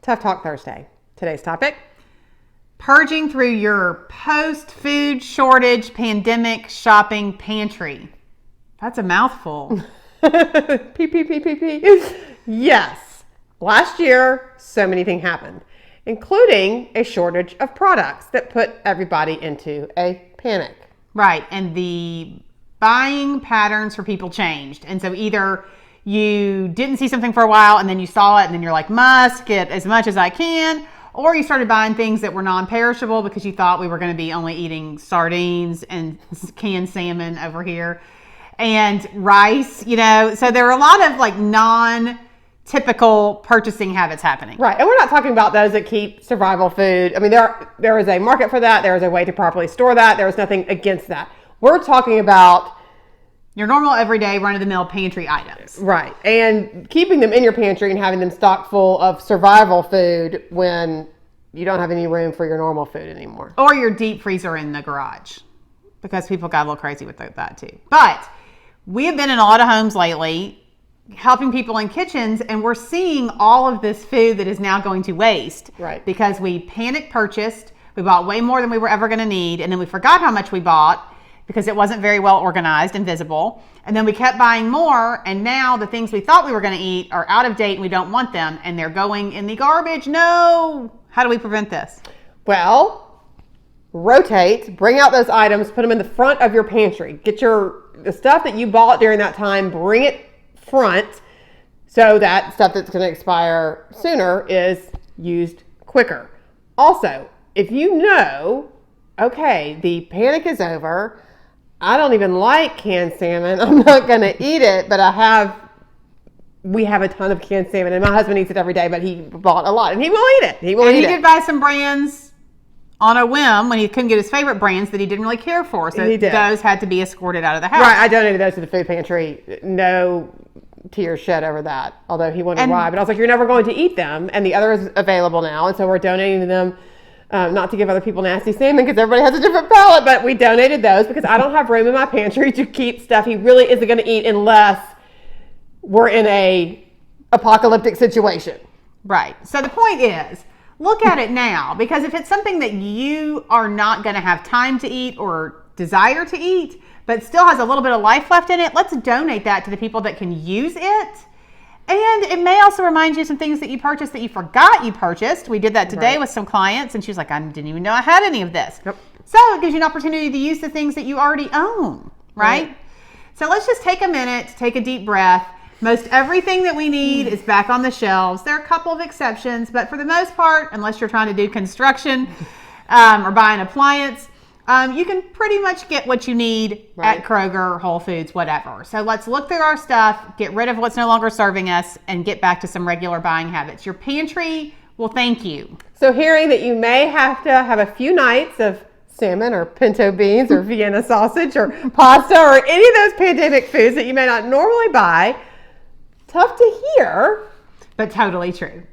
Tough Talk Thursday. Today's topic: purging through your post-food shortage pandemic shopping pantry. That's a mouthful. P. Yes. Last year, so many things happened, including a shortage of products that put everybody into a panic. Right. And the buying patterns for people changed. And so either you didn't see something for a while and then you saw it and then you're like, must get as much as I can. Or you started buying things that were non-perishable because you thought we were going to be only eating sardines and canned salmon over here and rice, So there are a lot of like non-typical purchasing habits happening. Right. And we're not talking about those that keep survival food. I mean, there is a market for that. There is a way to properly store that. There is nothing against that. We're talking about your normal everyday run-of-the-mill pantry items. Right. And keeping them in your pantry and having them stocked full of survival food when you don't have any room for your normal food anymore. Or your deep freezer in the garage, because people got a little crazy with that too. But we have been in a lot of homes lately helping people in kitchens, and we're seeing all of this food that is now going to waste. Right. Because we panic purchased, we bought way more than we were ever going to need, and then we forgot how much we bought because it wasn't very well organized and visible. And then we kept buying more, and now the things we thought we were going to eat are out of date and we don't want them, and they're going in the garbage. No! How do we prevent this? Well, rotate, bring out those items, put them in the front of your pantry. Get the stuff that you bought during that time, bring it front so that stuff that's going to expire sooner is used quicker. Also, if you know, okay, the panic is over, I don't even like canned salmon, I'm not going to eat it, but we have a ton of canned salmon, and my husband eats it every day, but he bought a lot, and he will eat it. He did buy some brands on a whim when he couldn't get his favorite brands that he didn't really care for, so those had to be escorted out of the house. Right, I donated those to the food pantry. No tears shed over that, although he wondered why, but I was like, you're never going to eat them, and the other is available now, and so we're donating them. Not to give other people nasty salmon because everybody has a different palate, but we donated those because I don't have room in my pantry to keep stuff he really isn't going to eat unless we're in a apocalyptic situation. Right. So the point is, look at it now, because if it's something that you are not going to have time to eat or desire to eat, but still has a little bit of life left in it, let's donate that to the people that can use it. And it may also remind you of some things that you purchased that you forgot you purchased. We did that today with some clients, and she was like, I didn't even know I had any of this. Yep. So it gives you an opportunity to use the things that you already own, right? So let's just take a minute, take a deep breath. Most everything that we need is back on the shelves. There are a couple of exceptions, but for the most part, unless you're trying to do construction or buy an appliance, you can pretty much get what you need at Kroger, Whole Foods, whatever. So let's look through our stuff, get rid of what's no longer serving us, and get back to some regular buying habits. Your pantry will thank you. So hearing that you may have to have a few nights of salmon or pinto beans or Vienna sausage or pasta or any of those pandemic foods that you may not normally buy, tough to hear. But totally true.